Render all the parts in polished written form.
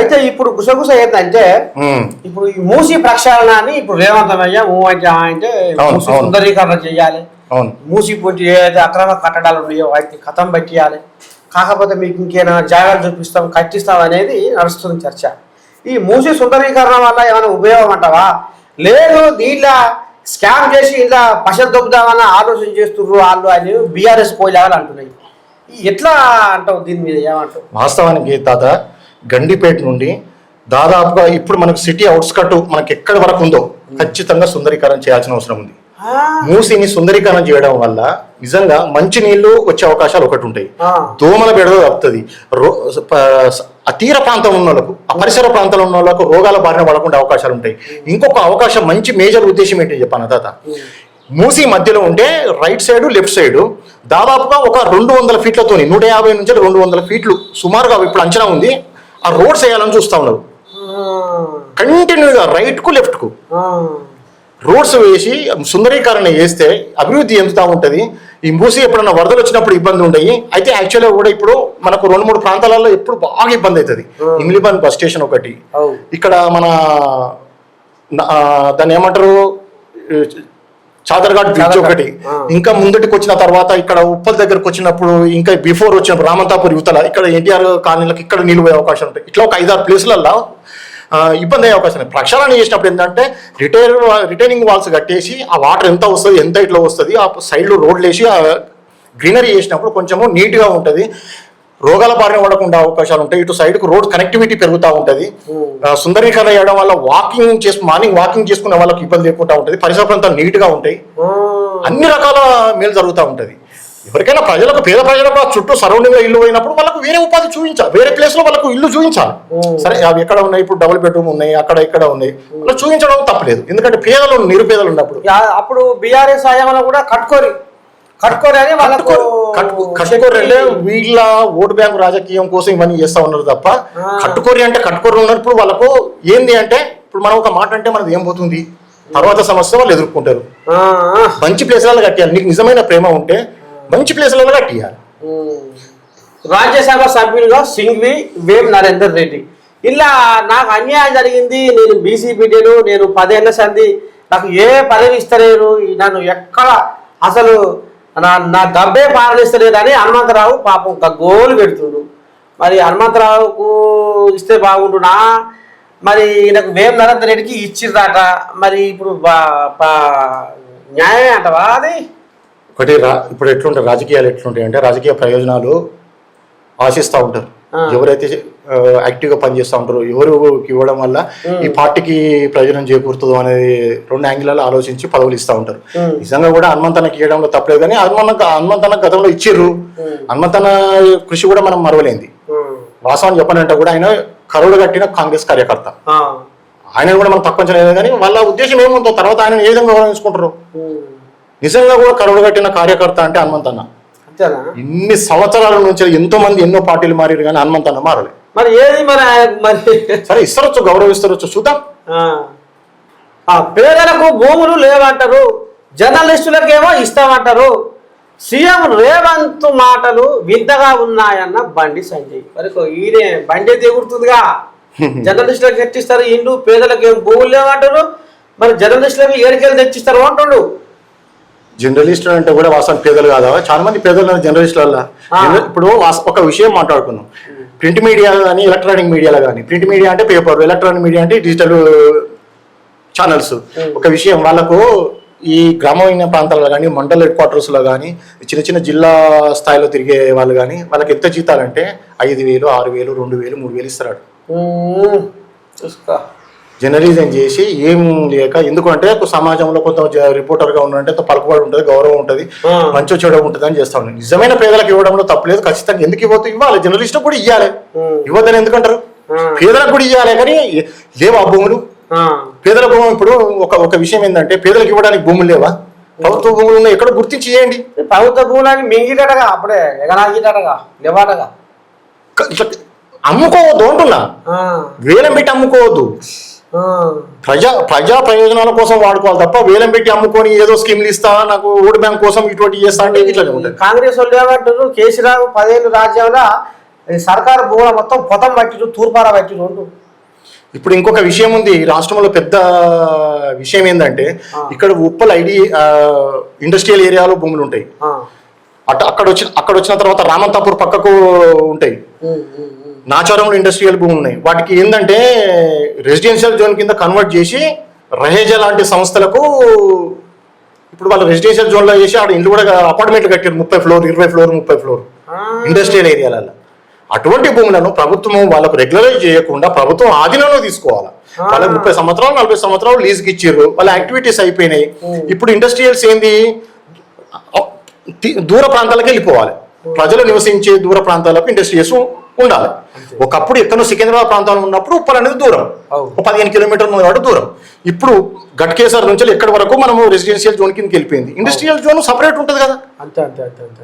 అయితే ఇప్పుడు గుసగుస ఏంటంటే ఇప్పుడు ఈ మూసి ప్రక్షాళన అని ఇప్పుడు రేవంతమయ్య అంటే సుందరీకరణ చేయాలి, మూసి పొంటి ఏదైతే అక్రమ కట్టడాలు ఉన్నాయో వాటిని కథం పట్టియాలి, కాకపోతే మీకు ఇంకేమైనా జాగ్రత్త చూపిస్తాం కట్టిస్తాం అనేది నడుస్తుంది చర్చ. ఈ మూసి సుందరీకరణ వల్ల ఏమైనా ఉపయోగం అంటావా? లేదు దీంట్లో స్కామ్ చేసి ఇలా పశలు దొబ్బుదామని ఆలోచన చేస్తున్నారు వాళ్ళు అని బీఆర్ఎస్ పోలేవాళ్ళు అంటున్నాయి. ఎట్లా అంటావు దీని మీద ఏమంటావు? వాస్తవానికి తాత గండిపేట నుండి దాదాపుగా ఇప్పుడు మనకు సిటీ అవుట్స్కట్ మనకి ఎక్కడి వరకు ఉందో ఖచ్చితంగా సుందరీకరణ చేయాల్సిన అవసరం ఉంది. మూసిని సుందరీకరణ చేయడం వల్ల నిజంగా మంచి నీళ్లు వచ్చే అవకాశాలు ఒకటి ఉంటాయి, దోమల బెడద తప్పుతుంది, తీర ప్రాంతం ఉన్న వాళ్ళకు పరిసర ప్రాంతంలో ఉన్న వాళ్ళకు రోగాల బారిన పడకుండా అవకాశాలు ఉంటాయి. ఇంకొక అవకాశం మంచి మేజర్ ఉద్దేశం ఏంటి చెప్పాను తాత, మూసి మధ్యలో ఉంటే రైట్ సైడ్ లెఫ్ట్ సైడ్ దాదాపుగా ఒక 200 ఫీట్లతో 150 నుంచి 200 ఫీట్లు సుమారుగా ఇప్పుడు అంచనా ఉంది ఆ రోడ్స్ వేయాలని చూస్తా ఉన్నారు. కంటిన్యూగా రైట్ కు లెఫ్ట్ కు రోడ్స్ వేసి సుందరీకరణ చేస్తే అభివృద్ధి చెందుతూ ఉంటుంది. ఈ మూసి ఎప్పుడన్నా వరదలు వచ్చినప్పుడు ఇబ్బంది ఉంటాయి. అయితే యాక్చువల్గా కూడా ఇప్పుడు మనకు 2-3 ప్రాంతాలలో ఎప్పుడు బాగా ఇబ్బంది అవుతుంది. ఇమ్లిబాన్ బస్ స్టేషన్ ఒకటి, ఇక్కడ మన దాన్ని ఏమంటారు చాదర్ఘాట్ బ్రిడ్జ్ ఒకటి, ఇంకా ముందటికి వచ్చిన తర్వాత ఇక్కడ ఉప్పల్ దగ్గరకు వచ్చినప్పుడు ఇంకా బిఫోర్ వచ్చినప్పుడు రామంతాపూర్ యువతల ఇక్కడ ఎన్టీఆర్ కాలనీలకు ఇక్కడ నిలువే అవకాశం ఉంటాయి. ఇట్లా ఒక 5-6 ప్లేసులలో ఇబ్బంది అయ్యే అవకాశం ఉంది. ప్రక్షాళన చేసినప్పుడు ఏంటంటే రిటైనింగ్ వాల్స్ కట్టేసి ఆ వాటర్ ఎంత వస్తుంది ఎంత ఇట్లా వస్తుంది ఆ సైడ్లో రోడ్లు వేసి ఆ గ్రీనరీ చేసినప్పుడు కొంచెము నీట్గా ఉంటుంది, రోగాల బారిన పడకుండా అవకాశాలు ఉంటాయి. ఇటు సైడ్కు రోడ్ కనెక్టివిటీ పెరుగుతూ ఉంటుంది. సుందరీకరణ చేయడం వల్ల మార్నింగ్ వాకింగ్ చేసుకునే వాళ్ళకి ఇబ్బంది లేకుండా ఉంటుంది, పరిసర ప్రాంతాలు నీట్గా ఉంటాయి, అన్ని రకాల మేలు జరుగుతూ ఉంటుంది. ఎవరికైనా పేద ప్రజలకు చుట్టూ సరౌండింగ్ లో ఇల్లు పోయినప్పుడు వాళ్ళకు వేరే ఉపాధి చూపించాలి, వేరే ప్లేస్ లో వాళ్ళకు ఇల్లు చూపించాలి. సరే అవి ఎక్కడ ఉన్నాయి, ఇప్పుడు డబుల్ బెడ్రూమ్ ఉన్నాయి, అక్కడ ఇక్కడ ఉన్నాయి, వాళ్ళు చూపించడం తప్పలేదు. ఎందుకంటే పేదలు నిరుపేదలు ఉన్నప్పుడు అప్పుడు బీఆర్ఎస్ హయాంలో కూడా కట్టుకోరి అంటే వీళ్ళ ఓటు బ్యాంకు రాజకీయం కోసం ఇవన్నీ చేస్తా ఉన్నారు తప్ప కట్టుకోరి అంటే కట్టుకోరి ఉన్నప్పుడు వాళ్ళకు ఏంది అంటే ఇప్పుడు మనం ఒక మాట అంటే మనది ఏం పోతుంది తర్వాత సమస్య వాళ్ళు ఎదుర్కొంటారు. మంచి ప్లేస్లలో కట్టాలి, నీకు నిజమైన ప్రేమ ఉంటే మంచి ప్లేస్లలో కట్టియాలి. రాజ్యసభ సభ్యులుగా సింఘ్వి వేం నరేందర్ రెడ్డి ఇలా నాకు అన్యాయం జరిగింది, నేను బీసీపీటీలు, నేను 10 ఏళ్ల సంది నాకు ఏ పదవి ఇస్తలేరు, నన్ను ఎక్కడ అసలు నా డబ్బే పాలనిస్తలేదు అని హనుమంతరావు పాపం ఒక గోలు పెడుతుండు. మరి హనుమంతరావుకు ఇస్తే బాగుండునా, మరి నాకు వేం నరేందర్ రెడ్డికి ఇచ్చిర్రాట, మరి ఇప్పుడు న్యాయమే అంటవా? అది ఒకటి ఇప్పుడు ఎట్లుంటాయి రాజకీయాలు ఎట్లుంటాయి అంటే రాజకీయ ప్రయోజనాలు ఆశిస్తూ ఉంటారు. ఎవరైతే యాక్టివ్గా పనిచేస్తూ ఉంటారో ఎవరు ఇవ్వడం వల్ల ఈ పార్టీకి ప్రయోజనం చేకూరుతుందో అనేది 2 యాంగిల్లో ఆలోచించి పదవులు ఇస్తూ ఉంటారు. నిజంగా కూడా హనుమంతనకి ఇవ్వడంలో తప్పలేదు, కానీ హనుమంతన గతంలో ఇచ్చిర్రు. హనుమంతన కృషి కూడా మనం మరవలేంది. వాస్తవం చెప్పాలంటే కూడా ఆయన కరువులు కట్టిన కాంగ్రెస్ కార్యకర్త, ఆయన కూడా మనం తక్కువ లేదు. కానీ వాళ్ళ ఉద్దేశం ఏముందో తర్వాత ఆయన ఏ విధంగా గౌరవించుకుంటారు. నిజంగా కూడా కరువులు కట్టిన కార్యకర్త అంటే హనుమంతన్న. ఇన్ని సంవత్సరాల నుంచి ఎంతో మంది ఎన్నో పార్టీలు మారారు కానీ హనుమంతన్న మారలేదు. మరి ఏది మరి సరే ఇస్తారొచ్చు, గౌరవిస్తారొచ్చు, చూద్దాం. పేదలకు భూములు లేవంటారు, జర్నలిస్టులకేమో ఇస్తామంటారు. సీఎం రేవంత్ మాటలు వింతగా ఉన్నాయన్న బండి సంజయ్. మరి ఈయన బండి దిగుతుందిగా, జర్నలిస్టులకు తెచ్చిస్తారు ఇండ్లు, పేదలకు ఏం భూములు లేవంటారు, మరి జర్నలిస్టులకు ఏరికెళ్ళి తెచ్చిస్తారు అంటుండు. జర్నలిస్టులు అంటే కూడా వాస్తవానికి పేదలు కాదా? చాలా మంది పేదలు జర్నలిస్టుల. ఇప్పుడు ఒక విషయం మాట్లాడుకున్నాం, ప్రింట్ మీడియా కానీ ఎలక్ట్రానిక్ మీడియాలో కానీ, ప్రింట్ మీడియా అంటే పేపర్, ఎలక్ట్రానిక్ మీడియా అంటే డిజిటల్ ఛానల్స్. ఒక విషయం వాళ్ళకు ఈ గ్రామీణ ప్రాంతాల్లో కానీ మండల్ హెడ్ క్వార్టర్స్లో కానీ చిన్న చిన్న జిల్లా స్థాయిలో తిరిగే వాళ్ళు కానీ వాళ్ళకి ఎంత జీతాలంటే 5,000, 6,000, 2,000, 3,000 ఇస్తాడు. జర్నలిజం చేసి ఏం లేక, ఎందుకంటే సమాజంలో కొంత రిపోర్టర్గా ఉన్నంటే పలుకుబడి ఉంటుంది, గౌరవం ఉంటుంది, మంచి చెడు ఉంటుంది అని చేస్తా ఉన్నాను. నిజమైన పేదలకు ఇవ్వడంలో తప్పలేదు, ఖచ్చితంగా ఎందుకు ఇవ్వాలి, జర్నలిస్టులకు కూడా ఇవ్వాలి, ఇవ్వద్దని ఎందుకంటారు, పేదలకు కూడా ఇవ్వాలి. కానీ లేవా భూములు? పేదల భూములు ఇప్పుడు ఒక విషయం ఏంటంటే పేదలకు ఇవ్వడానికి భూములు లేవా? ప్రభుత్వ భూములు ఉన్నాయి, ఎక్కడ గుర్తించి చేయండి. ప్రభుత్వ భూములని మింగిటగా అప్పుడే ఎగనాగిటగా లేవాటగా అమ్ముకోవద్దు అంటున్నా, వేలం పెట్టి అమ్ముకోవద్దు. ప్రజా ప్రయోజనాల కోసం వాడుకోవాలి తప్ప వేలం పెట్టి అమ్ముకొని ఏదో స్కీమ్లు ఇస్తా, నాకు ఓటు బ్యాంక్ కోసం ఇటువంటి చేస్తా అంటే ఇట్లానే ఉంటుంది. కాంగ్రెస్ వాళ్ళు ఏమంటారు, కేసీరావు 10 ఏళ్ళు రాజ్యంలో సర్కారు భూముల మొత్తం పొతం పట్టిరు, తూర్పార పట్టిరు రెండు. ఇప్పుడు ఇంకొక విషయం ఉంది రాష్ట్రంలో, పెద్ద విషయం ఏంటంటే ఇక్కడ ఉప్పల్ ఇండస్ట్రియల్ ఏరియాలో భూములు ఉంటాయి. అక్కడ వచ్చిన తర్వాత రామంతాపూర్ పక్కకు ఉంటాయి, నాచారంలో ఇండస్ట్రియల్ భూములు ఉన్నాయి. వాటికి ఏంటంటే రెసిడెన్షియల్ జోన్ కింద కన్వర్ట్ చేసి రహేజా లాంటి సంస్థలకు ఇప్పుడు వాళ్ళు రెసిడెన్షియల్ జోన్లో చేసి ఆడ ఇల్లు కూడా అపార్ట్మెంట్లు కట్టారు, 30 ఫ్లోర్ 20 ఫ్లోర్ 30 ఫ్లోర్ ఇండస్ట్రియల్ ఏరియాలలో. అటువంటి భూములను ప్రభుత్వం వాళ్ళకు రెగ్యులరైజ్ చేయకుండా ప్రభుత్వం ఆధీనంలో తీసుకోవాలి. వాళ్ళకి 30 సంవత్సరాలు 40 సంవత్సరాలు లీజ్కి ఇచ్చారు, వాళ్ళ యాక్టివిటీస్ అయిపోయినాయి. ఇప్పుడు ఇండస్ట్రియల్స్ ఏంది, దూర ప్రాంతాలకు వెళ్ళిపోవాలి. ప్రజలు నివసించే దూర ప్రాంతాలకు ఇండస్ట్రియల్స్ ఉండాలి. ఒకప్పుడు ఎక్కడో సికింద్రాబాద్ ప్రాంతంలో ఉన్నప్పుడు ఉప్పల్ అనేది దూరం, 15 కిలోమీటర్ల వాడు దూరం. ఇప్పుడు గట్కేసర్ నుంచి ఎక్కడి వరకు మనము రెసిడెన్షియల్ జోన్ కిందకి వెళ్ళిపోయింది. ఇండస్ట్రియల్ జోన్ సపరేట్ ఉంటుంది కదా,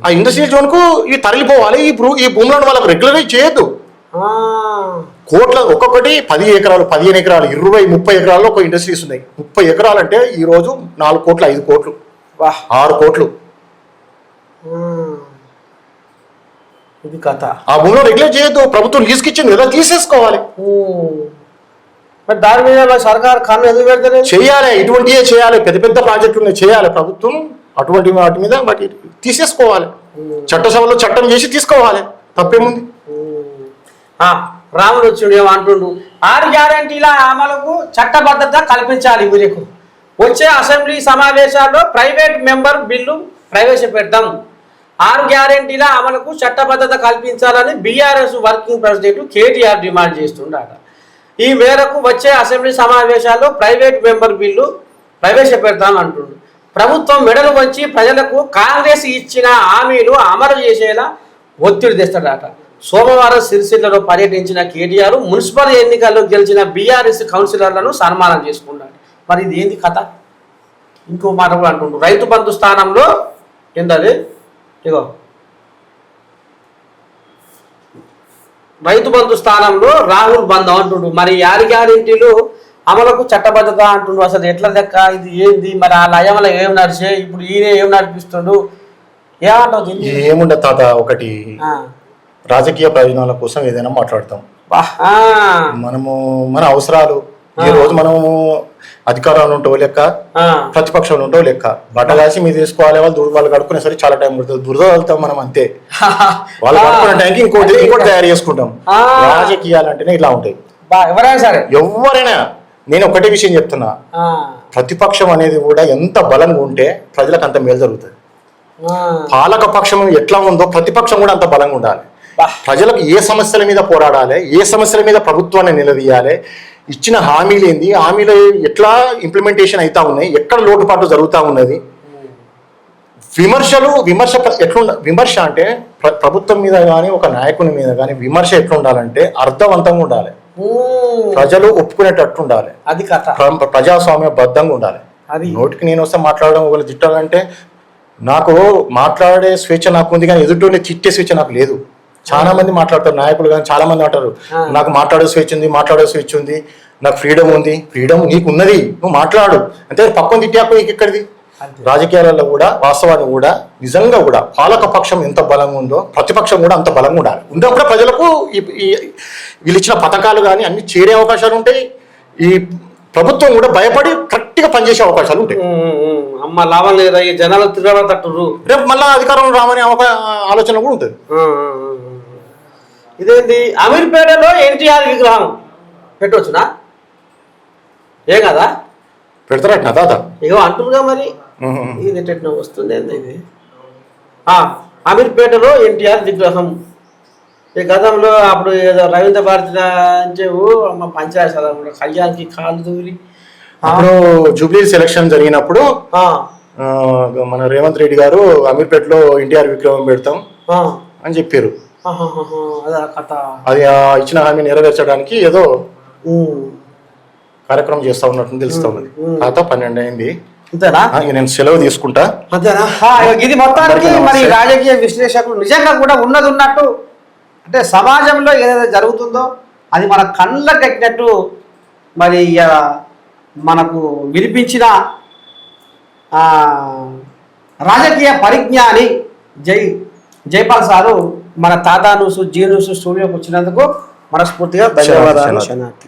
ఆ ఇండస్ట్రియల్ జోన్ కు ఇవి తరలిపోవాలి. ఈ భూములను వాళ్ళకు రెగ్యులరైజ్ చేయొద్దు. కోట్ల ఒక్కొక్కటి 10 ఎకరాలు 15 ఎకరాలు 20 30 ఎకరాల్లో ఒక ఇండస్ట్రీస్ ఉన్నాయి. 30 ఎకరాలు అంటే ఈ రోజు 4 కోట్లు 5 కోట్లు 6 కోట్లు. ఇది కథ. ఆ భూమిలో రెగ్యులేట్ చేయొద్దు, ప్రభుత్వం లీజ్కి ఇచ్చింది కదా, తీసేసుకోవాలి. మరి దాని మీద సర్కారు కన్ను ఎదురు పెడతారు, చేయాలి. ఇటువంటివే చేయాలి, పెద్ద పెద్ద ప్రాజెక్టులు చేయాలి ప్రభుత్వం. అటువంటి వాటి మీద వాటి తీసేసుకోవాలి, చట్టసభలో చట్టం చేసి తీసుకోవాలి, తప్పేముంది. రాముడు వచ్చిండు ఏమంటుండు, 6 గ్యారెంటీల అమలుకు చట్టబద్ధత కల్పించాలి. వీరికి వచ్చే అసెంబ్లీ సమావేశాల్లో ప్రైవేట్ మెంబర్ బిల్లు ప్రవేశపెడతాం. 6 గ్యారెంటీల అమలుకు చట్టబద్ధత కల్పించాలని BRS working president KTR demand చేస్తుండట. ఈ మేరకు వచ్చే అసెంబ్లీ సమావేశాల్లో ప్రైవేట్ మెంబర్ బిల్లు ప్రవేశపెడతామని అంటుండు. ప్రభుత్వం మెడలు వంచి ప్రజలకు కాంగ్రెస్ ఇచ్చిన హామీలు అమలు చేసేలా ఒత్తిడి తెస్తాడట. సోమవారం సిరిసిల్లలో పర్యటించిన కేటీఆర్ మున్సిపల్ ఎన్నికల్లో గెలిచిన బీఆర్ఎస్ కౌన్సిలర్లను సన్మానం చేసుకున్నాడు. మరి ఇది ఏంది కథ? ఇంకో మాట కూడా అంటుండు, రైతు బంధు స్థానంలో ఏంటది, ఇగో రైతు బంధు స్థానంలో రాహుల్ బంధం అంటుండు. మరి 6 గ్యారెంటీలు అమలుకు చట్టబద్ధత అంటుండు. అసలు ఎట్లా దక్క ఇది ఏంది? మరి ఆ లయంలో ఏం నడిచే, ఇప్పుడు ఈయన ఏం నడిపిస్తుండు, ఏమంటావు? ఏముండదు తాత, ఒకటి రాజకీయ ప్రయోజనాల కోసం ఏదైనా మాట్లాడతాం మనము. మన అవసరాలు ఈ రోజు మనము అధికారంలో ఉంటావు లెక్క, ప్రతిపక్షంలో ఉంటావు లెక్క. బట్టగాసి మీరు తీసుకోవాలి, వాళ్ళు కడుక్కునే సరే చాలా టైం పడుతుంది, దురద వెళ్తాం మనం అంతే. వాళ్ళు కడుక్కునే టైంకి ఇంకోటి తయారు చేసుకుంటాం. రాజకీయాలు అంటేనే ఇట్లా ఉంటాయి. ఎవరైనా సరే, ఎవరైనా. నేను ఒకటే విషయం చెప్తున్నా, ప్రతిపక్షం అనేది కూడా ఎంత బలంగా ఉంటే ప్రజలకు అంత మేలు జరుగుతుంది. పాలక పక్షం ఎట్లా ఉందో ప్రతిపక్షం కూడా అంత బలంగా ఉండాలి. ప్రజలకు ఏ సమస్యల మీద పోరాడాలి, ఏ సమస్యల మీద ప్రభుత్వాన్ని నిలదీయాలి, ఇచ్చిన హామీలు ఏంది, హామీలు ఎట్లా ఇంప్లిమెంటేషన్ అవుతా ఉన్నాయి, ఎక్కడ లోటుపాటు జరుగుతూ ఉన్నది. విమర్శ అంటే ప్రభుత్వం మీద కానీ ఒక నాయకుని మీద కానీ విమర్శ ఎట్లా ఉండాలంటే అర్థవంతంగా ఉండాలి, ప్రజలు ఒప్పుకునేటట్టు ఉండాలి, అది ప్రజాస్వామ్య బద్ధంగా ఉండాలి. అది నోటికి నేను వస్తే మాట్లాడడం ఒకళ్ళు తిట్టాలంటే నాకు మాట్లాడే స్వేచ్ఛ నాకు ఉంది, కానీ ఎదుటి తిట్టే స్వేచ్ఛ నాకు లేదు. చాలా మంది మాట్లాడతారు, నాయకులు కానీ చాలా మంది అంటారు నాకు మాట్లాడే స్వేచ్ఛ ఉంది, నాకు ఫ్రీడమ్ ఉంది. ఫ్రీడమ్ నీకు ఉన్నది, నువ్వు మాట్లాడు అంటే. పక్కన తిట్టాకు నీకు ఎక్కడిది? రాజకీయాలలో కూడా వాస్తవాన్ని కూడా నిజంగా కూడా పాలక పక్షం ఎంత బలంగా ఉందో ప్రతిపక్షం కూడా అంత బలంగా ఉండాలి. ఉన్నప్పుడు ప్రజలకు వీళ్ళు ఇచ్చిన పథకాలు కానీ అన్ని చేరే అవకాశాలు ఉంటాయి. ఈ ప్రభుత్వం కూడా భయపడి కరెక్ట్గా పనిచేసే అవకాశాలు ఉంటాయి. అమ్మ లాభం లేదా, ఈ జనాలు తిరగబడతట్టు రేపు మళ్ళీ అధికారంలో రామనే ఆలోచన కూడా ఉంటుంది. ఇదేంటి, అమీర్పేటలో ఎన్టీఆర్ విగ్రహం పెట్టవచ్చునా? ఏం కదా, పెడతారట దాదా, ఇగో అంటురుగా. మరి ఇది ఎట్లా వస్తుంది ఏంది ఇది? అమీర్పేటలో ఎన్టీఆర్ విగ్రహం. ఈ గతంలో అప్పుడు ఏదో రవీంద్ర భారతి అంచేవు అమ్మ పంచాయతీ కళ్యాణ్కి కాళ్ళు దూరి అప్పుడు జూబ్లీ సెలక్షన్ జరిగినప్పుడు మన రేవంత్ రెడ్డి గారు అమీర్పేటలో ఎన్టీఆర్ విగ్రహం పెడతాం అని చెప్పారు. అది ఇచ్చిన హామీ నెరవేర్చడానికి ఏదో కార్యక్రమం చేస్తా ఉన్నట్టు తెలుస్తా ఉన్నది. ఖాతా 12 అయింది. నేను సెలవు తీసుకుంటా. ఇది మొత్తానికి మరి రాజకీయ విశ్లేషకులు నిజంగా కూడా ఉన్నది ఉన్నట్టు, అంటే సమాజంలో ఏదైతే జరుగుతుందో అది మన కళ్ళకు కట్టినట్టు మరి మనకు వినిపించిన రాజకీయ పరిజ్ఞాని జైపాల్ సారు మన తాతా న్యూస్ జీ న్యూస్ స్టూడియోకి వచ్చినందుకు మనస్ఫూర్తిగా ధన్యవాదాలు శనార్థి.